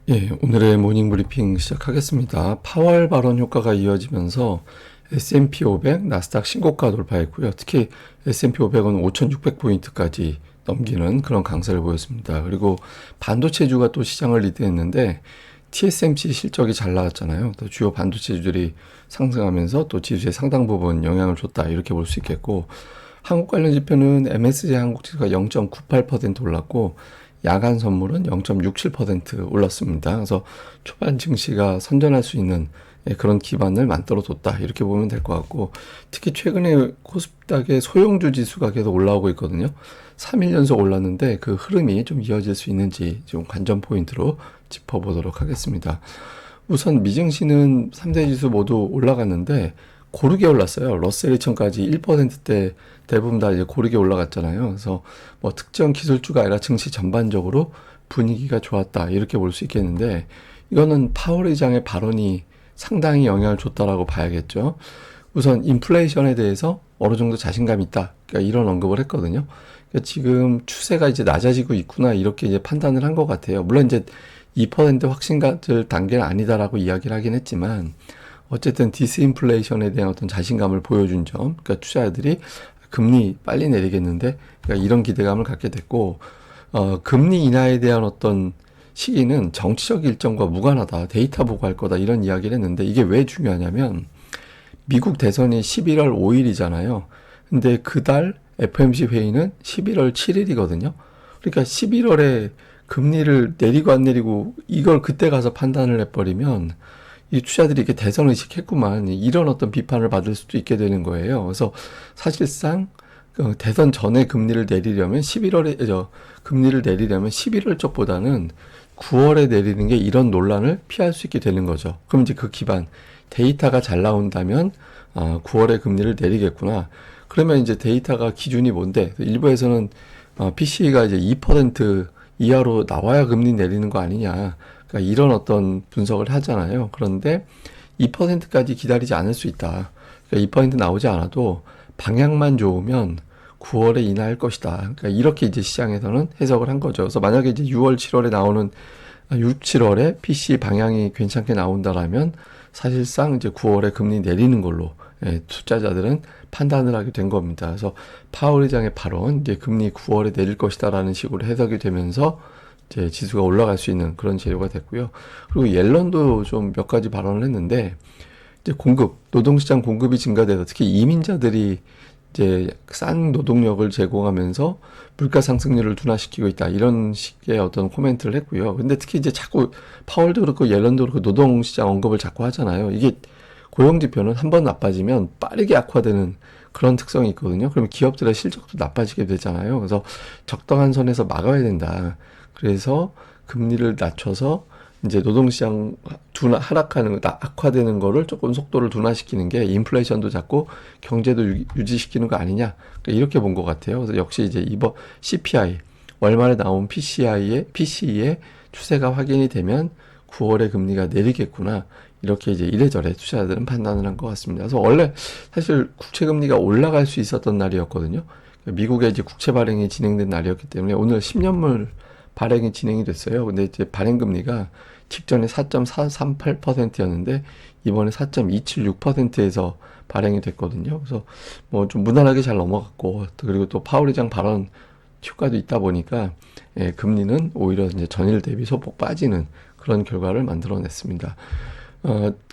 예, 오늘의 모닝 브리핑 시작하겠습니다. 파월 발언 효과가 이어지면서 S&P 500, 나스닥 신고가 돌파했고요. 특히 S&P 500은 5,600포인트까지 넘기는 그런 강세를 보였습니다. 그리고 반도체주가 또 시장을 리드했는데 TSMC 실적이 잘 나왔잖아요. 또 주요 반도체주들이 상승하면서 또 지수에 상당 부분 영향을 줬다 이렇게 볼 수 있겠고, 한국 관련 지표는 MSCI 한국 지수가 0.98% 올랐고 야간 선물은 0.67% 올랐습니다. 그래서 초반 증시가 선전할 수 있는 그런 기반을 만들어뒀다 이렇게 보면 될 것 같고, 특히 최근에 코스닥의 소형주 지수가 계속 올라오고 있거든요. 3일 연속 올랐는데 그 흐름이 좀 이어질 수 있는지 좀 관전 포인트로 짚어보도록 하겠습니다. 우선 미증시는 3대 지수 모두 올라갔는데 고르게 올랐어요. 러셀 2000까지 1%대 대부분 다 이제 고르게 올라갔잖아요. 그래서 뭐 특정 기술주가 아니라 증시 전반적으로 분위기가 좋았다 이렇게 볼 수 있겠는데, 이거는 파월 의장의 발언이 상당히 영향을 줬다라고 봐야겠죠. 우선 인플레이션에 대해서 어느 정도 자신감이 있다, 그러니까 이런 언급을 했거든요. 그러니까 지금 추세가 이제 낮아지고 있구나 이렇게 이제 판단을 한 것 같아요. 물론 이제 2% 확신 가질 단계는 아니다라고 이야기를 하긴 했지만, 어쨌든 디스인플레이션에 대한 어떤 자신감을 보여준 점, 그러니까 투자자들이 금리 빨리 내리겠는데, 그러니까 이런 기대감을 갖게 됐고, 금리 인하에 대한 어떤 시기는 정치적 일정과 무관하다, 데이터 보고할 거다 이런 이야기를 했는데, 이게 왜 중요하냐면 미국 대선이 11월 5일이잖아요. 근데 그달 FOMC 회의는 11월 7일이거든요. 그러니까 11월에 금리를 내리고 안 내리고 이걸 그때 가서 판단을 해버리면 이 투자들이 이렇게 대선 의식했구만 이런 어떤 비판을 받을 수도 있게 되는 거예요. 그래서 사실상 대선 전에 금리를 내리려면 11월에 금리를 내리려면 11월 쪽보다는 9월에 내리는 게 이런 논란을 피할 수 있게 되는 거죠. 그럼 이제 그 기반 데이터가 잘 나온다면 9월에 금리를 내리겠구나. 그러면 이제 데이터가 기준이 뭔데? 일부에서는 PCE가 이제 2% 이하로 나와야 금리 내리는 거 아니냐. 그러니까 이런 어떤 분석을 하잖아요. 그런데 2%까지 기다리지 않을 수 있다. 그러니까 2% 나오지 않아도 방향만 좋으면 9월에 인하할 것이다. 그러니까 이렇게 이제 시장에서는 해석을 한 거죠. 그래서 만약에 이제 6월, 7월에 나오는 6, 7월에 PC 방향이 괜찮게 나온다라면 사실상 이제 9월에 금리 내리는 걸로 투자자들은 판단을 하게 된 겁니다. 그래서 파월 의장의 발언, 이제 금리 9월에 내릴 것이다라는 식으로 해석이 되면서 이제 지수가 올라갈 수 있는 그런 재료가 됐고요. 그리고 옐런도 좀 몇 가지 발언을 했는데, 이제 노동시장 공급이 증가돼서 특히 이민자들이 이제 싼 노동력을 제공하면서 물가 상승률을 둔화시키고 있다 이런 식의 어떤 코멘트를 했고요. 근데 특히 이제 자꾸 파월도 그렇고 옐런도 그렇고 노동시장 언급을 자꾸 하잖아요. 이게 고용지표는 한번 나빠지면 빠르게 악화되는 그런 특성이 있거든요. 그러면 기업들의 실적도 나빠지게 되잖아요. 그래서 적당한 선에서 막아야 된다. 그래서 금리를 낮춰서 이제 노동시장 하락하는 악화되는 거를 조금 속도를 둔화시키는 게 인플레이션도 잡고 경제도 유지시키는 거 아니냐, 그러니까 이렇게 본 것 같아요. 그래서 역시 이제 이번 CPI 월말에 나온 PCE의 추세가 확인이 되면 9월에 금리가 내리겠구나 이렇게 이제 이래저래 투자자들은 판단을 한 것 같습니다. 그래서 원래 사실 국채 금리가 올라갈 수 있었던 날이었거든요. 미국의 이제 국채 발행이 진행된 날이었기 때문에 오늘 10년물 발행이 진행이 됐어요. 근데 이제 발행 금리가 직전에 4.438%였는데 이번에 4.276%에서 발행이 됐거든요. 그래서 뭐 좀 무난하게 잘 넘어갔고, 그리고 또 파월 의장 발언 효과도 있다 보니까 금리는 오히려 이제 전일 대비 소폭 빠지는 그런 결과를 만들어냈습니다.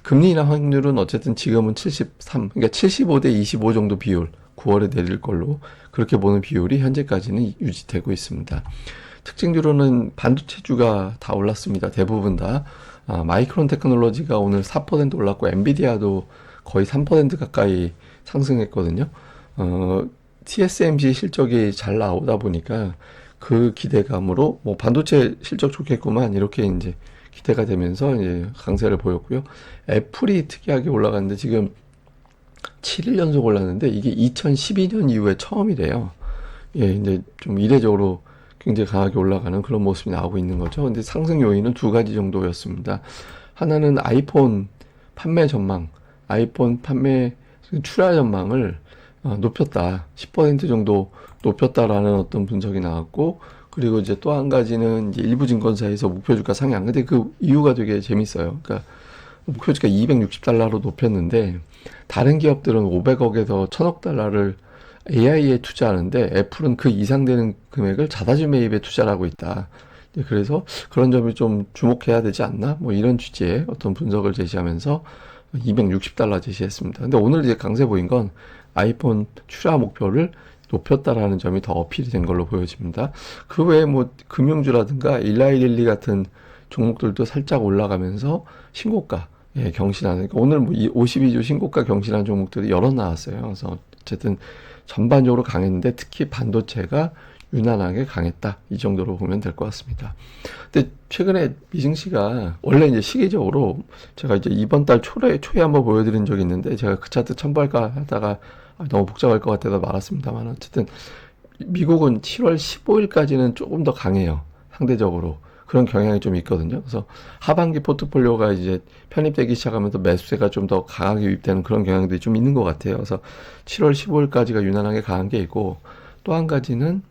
금리 인하 확률은 어쨌든 지금은 그러니까 75대 25 정도 비율, 9월에 내릴 걸로 그렇게 보는 비율이 현재까지는 유지되고 있습니다. 특징주로는 반도체주가 다 올랐습니다. 대부분 다. 마이크론 테크놀로지가 오늘 4% 올랐고 엔비디아도 거의 3% 가까이 상승했거든요. TSMC 실적이 잘 나오다 보니까 그 기대감으로 뭐 반도체 실적 좋겠구만 이렇게 이제 기대가 되면서 이제 강세를 보였고요. 애플이 특이하게 올라갔는데 지금 7일 연속 올랐는데 이게 2012년 이후에 처음이래요. 예, 이제 좀 이례적으로 굉장히 강하게 올라가는 그런 모습이 나오고 있는 거죠. 근데 상승 요인은 두 가지 정도였습니다. 하나는 아이폰 판매 전망, 아이폰 판매 출하 전망을 높였다. 10% 정도 높였다라는 어떤 분석이 나왔고, 그리고 이제 또 한 가지는 이제 일부 증권사에서 목표 주가 상향. 근데 그 이유가 되게 재밌어요. 그러니까 목표 주가 260달러로 높였는데 다른 기업들은 500억에서 1000억 달러를 AI에 투자하는데 애플은 그 이상 되는 금액을 자사주 매입에 투자를 하고 있다. 그래서 그런 점을 좀 주목해야 되지 않나? 뭐 이런 취지의 어떤 분석을 제시하면서 260달러 제시했습니다. 근데 오늘 이제 강세 보인 건 아이폰 출하 목표를 높였다라는 점이 더 어필이 된 걸로 보여집니다. 그 외에 뭐 금융주라든가 일라이릴리 같은 종목들도 살짝 올라가면서 신고가 경신하는, 그러니까 오늘 뭐 52주 신고가 경신한 종목들이 여러 나왔어요. 그래서 어쨌든 전반적으로 강했는데 특히 반도체가 유난하게 강했다. 이 정도로 보면 될 것 같습니다. 근데 최근에 미증시가 원래 이제 시기적으로 제가 이제 이번 달 초에 한번 보여드린 적이 있는데 제가 그 차트 첨부할까 하다가 너무 복잡할 것 같아서 말았습니다만 어쨌든 미국은 7월 15일까지는 조금 더 강해요. 상대적으로. 그런 경향이 좀 있거든요. 그래서 하반기 포트폴리오가 이제 편입되기 시작하면서 매수세가 좀 더 강하게 유입되는 그런 경향들이 좀 있는 것 같아요. 그래서 7월 15일까지가 유난하게 강한 게 있고 또 한 가지는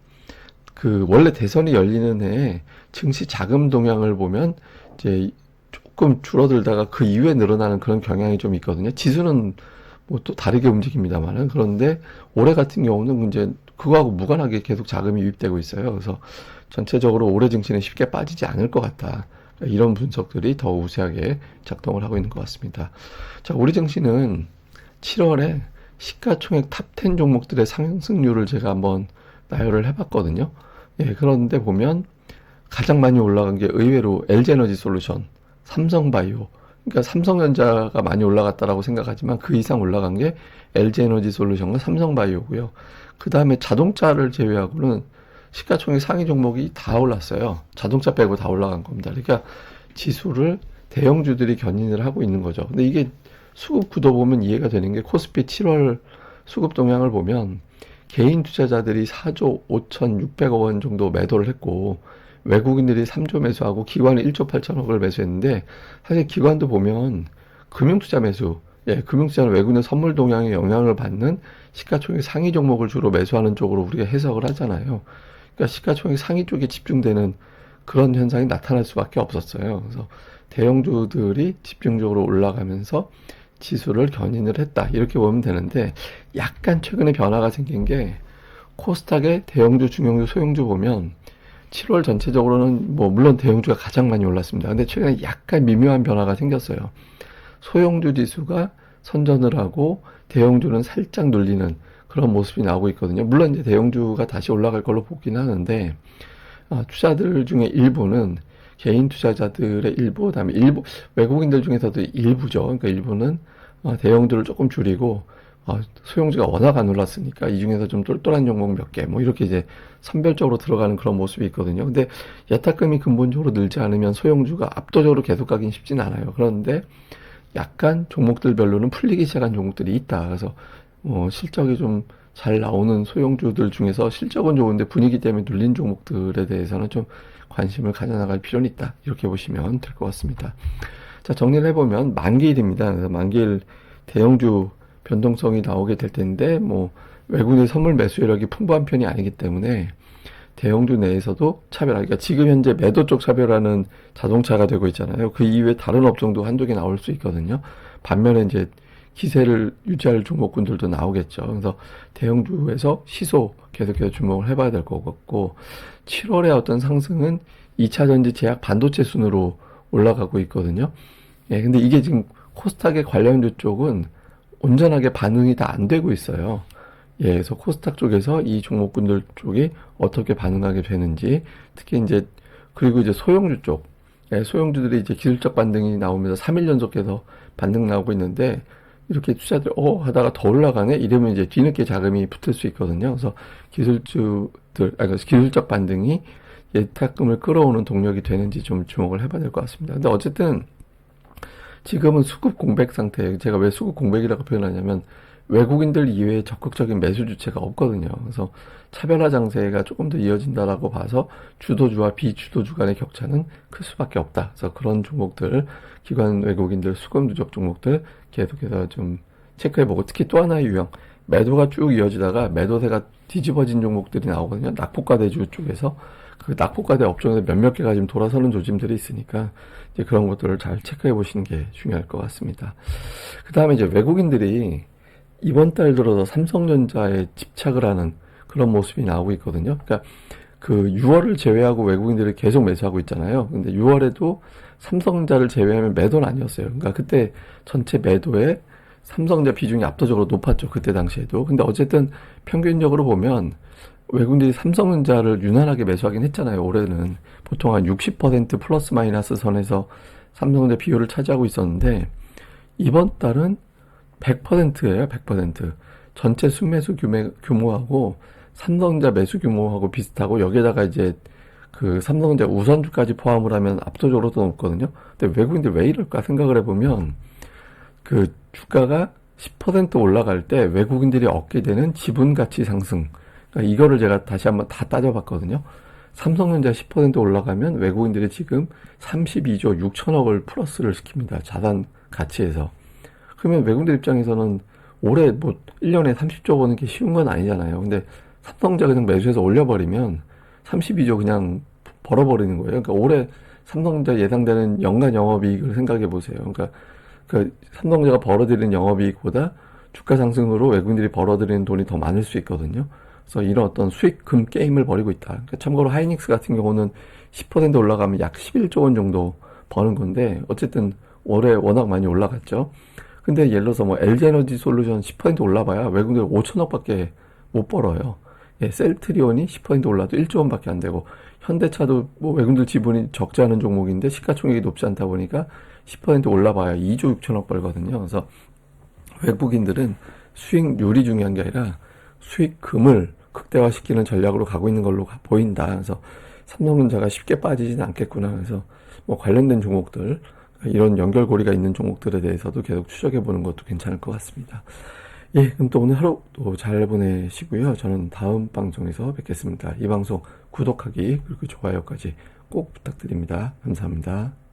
그 원래 대선이 열리는 해에 증시 자금 동향을 보면 이제 조금 줄어들다가 그 이후에 늘어나는 그런 경향이 좀 있거든요. 지수는 뭐 또 다르게 움직입니다만은 그런데 올해 같은 경우는 이제 그거하고 무관하게 계속 자금이 유입되고 있어요. 그래서 전체적으로 올해 증시는 쉽게 빠지지 않을 것 같다. 이런 분석들이 더 우세하게 작동을 하고 있는 것 같습니다. 자, 우리 증시는 7월에 시가총액 탑10 종목들의 상승률을 제가 한번 나열을 해봤거든요. 예, 그런데 보면 가장 많이 올라간 게 의외로 LG에너지 솔루션, 삼성바이오, 그러니까 삼성전자가 많이 올라갔다라고 생각하지만 그 이상 올라간 게 LG에너지 솔루션과 삼성바이오고요. 그 다음에 자동차를 제외하고는 시가총액 상위 종목이 다 올랐어요. 자동차 빼고 다 올라간 겁니다. 그러니까 지수를 대형주들이 견인을 하고 있는 거죠. 근데 이게 수급 구도 보면 이해가 되는 게 코스피 7월 수급 동향을 보면 개인 투자자들이 4조 5,600억 원 정도 매도를 했고 외국인들이 3조 매수하고 기관이 1조 8천억을 매수했는데 사실 기관도 보면 금융투자 매수, 금융투자는 외국인 선물 동향에 영향을 받는 시가총액 상위 종목을 주로 매수하는 쪽으로 우리가 해석을 하잖아요. 그러니까 시가총액 상위 쪽에 집중되는 그런 현상이 나타날 수밖에 없었어요. 그래서 대형주들이 집중적으로 올라가면서 지수를 견인을 했다. 이렇게 보면 되는데 약간 최근에 변화가 생긴 게 코스닥의 대형주, 중형주, 소형주 보면 7월 전체적으로는 뭐 물론 대형주가 가장 많이 올랐습니다. 근데 최근에 약간 미묘한 변화가 생겼어요. 소형주 지수가 선전을 하고 대형주는 살짝 눌리는 그런 모습이 나오고 있거든요. 물론 이제 대형주가 다시 올라갈 걸로 보긴 하는데 투자들 중에 일부는 개인 투자자들의 일부, 그다음에 일부 외국인들 중에서도 일부죠. 그러니까 일부는 대형주를 조금 줄이고 소형주가 워낙 안 올랐으니까 이 중에서 좀 똘똘한 종목 몇 개, 뭐 이렇게 이제 선별적으로 들어가는 그런 모습이 있거든요. 근데 예탁금이 근본적으로 늘지 않으면 소형주가 압도적으로 계속 가긴 쉽진 않아요. 그런데 약간 종목들별로는 풀리기 시작한 종목들이 있다. 그래서 실적이 좀 잘 나오는 소형주들 중에서 실적은 좋은데 분위기 때문에 눌린 종목들에 대해서는 좀 관심을 가져나갈 필요는 있다. 이렇게 보시면 될 것 같습니다. 자, 정리를 해보면 만기일입니다. 그래서 만기일 대형주 변동성이 나오게 될 텐데 뭐 외국인의 선물 매수력이 풍부한 편이 아니기 때문에 대형주 내에서도 차별화, 그러니까 지금 현재 매도 쪽 차별화는 자동차가 되고 있잖아요. 그 이외에 다른 업종도 한두 개 나올 수 있거든요. 반면에 이제 기세를 유지할 종목군들도 나오겠죠. 그래서 대형주에서 시소 계속해서 주목을 해봐야 될 것 같고 7월의 어떤 상승은 2차전지 제약 반도체 순으로 올라가고 있거든요. 예, 근데 이게 지금 코스닥의 관련주 쪽은 온전하게 반응이 다 안 되고 있어요. 예, 그래서 코스닥 쪽에서 이 종목군들 쪽이 어떻게 반응하게 되는지, 특히 이제, 그리고 이제 소형주 쪽, 소형주들이 이제 기술적 반등이 나오면서 3일 연속해서 반등 나오고 있는데, 이렇게 투자들, 하다가 더 올라가네? 이러면 이제 뒤늦게 자금이 붙을 수 있거든요. 그래서 기술적 반등이 예탁금을 끌어오는 동력이 되는지 좀 주목을 해봐야 될 것 같습니다. 근데 어쨌든, 지금은 수급 공백 상태, 제가 왜 수급 공백이라고 표현하냐면, 외국인들 이외에 적극적인 매수 주체가 없거든요. 그래서 차별화 장세가 조금 더 이어진다라고 봐서 주도주와 비주도주 간의 격차는 클 수밖에 없다. 그래서 그런 종목들, 기관 외국인들 수급 누적 종목들 계속해서 좀 체크해보고, 특히 또 하나의 유형, 매도가 쭉 이어지다가 매도세가 뒤집어진 종목들이 나오거든요. 낙폭과대주 쪽에서. 그 낙폭과대 업종에서 몇몇 개가 지금 돌아서는 조짐들이 있으니까 이제 그런 것들을 잘 체크해 보시는 게 중요할 것 같습니다. 그 다음에 이제 외국인들이 이번 달 들어서 삼성전자에 집착을 하는 그런 모습이 나오고 있거든요. 그러니까 그 6월을 제외하고 외국인들이 계속 매수하고 있잖아요. 근데 6월에도 삼성전자를 제외하면 매도는 아니었어요. 그러니까 그때 전체 매도에 삼성전자 비중이 압도적으로 높았죠. 그때 당시에도. 근데 어쨌든 평균적으로 보면 외국인들이 삼성전자를 유난하게 매수하긴 했잖아요. 올해는 보통 한 60% 플러스 마이너스 선에서 삼성전자 비율을 차지하고 있었는데 이번 달은 100%예요. 100%. 전체 순매수 규모하고 삼성전자 매수 규모하고 비슷하고 여기에다가 이제 그 삼성전자 우선주까지 포함을 하면 압도적으로 더 높거든요. 근데 외국인들 왜 이럴까 생각을 해보면 그 주가가 10% 올라갈 때 외국인들이 얻게 되는 지분 가치 상승. 그러니까 이거를 제가 다시 한번 다 따져봤거든요. 삼성전자 10% 올라가면 외국인들이 지금 32조 6천억을 플러스를 시킵니다. 자산 가치에서. 그러면 외국인들 입장에서는 올해 뭐 1년에 30조 버는 게 쉬운 건 아니잖아요. 근데 삼성전자 그냥 매수해서 올려버리면 32조 그냥 벌어버리는 거예요. 그러니까 올해 삼성전자 예상되는 연간 영업이익을 생각해 보세요. 그러니까 그 삼성전자가 벌어들이는 영업이익보다 주가 상승으로 외국인들이 벌어들이는 돈이 더 많을 수 있거든요. 그래서 이런 어떤 수익금 게임을 벌이고 있다. 그러니까 참고로 하이닉스 같은 경우는 10% 올라가면 약 11조 원 정도 버는 건데 어쨌든 올해 워낙 많이 올라갔죠. 근데 예를 들어서 뭐 LG에너지 솔루션 10% 올라봐야 외국인들 5천억밖에 못 벌어요. 예, 셀트리온이 10% 올라도 1조 원밖에 안 되고 현대차도 뭐 외국인들 지분이 적지 않은 종목인데 시가총액이 높지 않다 보니까 10% 올라봐야 2조 6천억 벌거든요. 그래서 외국인들은 수익률이 중요한 게 아니라 수익금을 극대화시키는 전략으로 가고 있는 걸로 보인다. 그래서 삼성전자가 쉽게 빠지지는 않겠구나. 그래서 뭐 관련된 종목들 이런 연결고리가 있는 종목들에 대해서도 계속 추적해 보는 것도 괜찮을 것 같습니다. 예, 그럼 또 오늘 하루도 잘 보내시고요. 저는 다음 방송에서 뵙겠습니다. 이 방송 구독하기 그리고 좋아요까지 꼭 부탁드립니다. 감사합니다.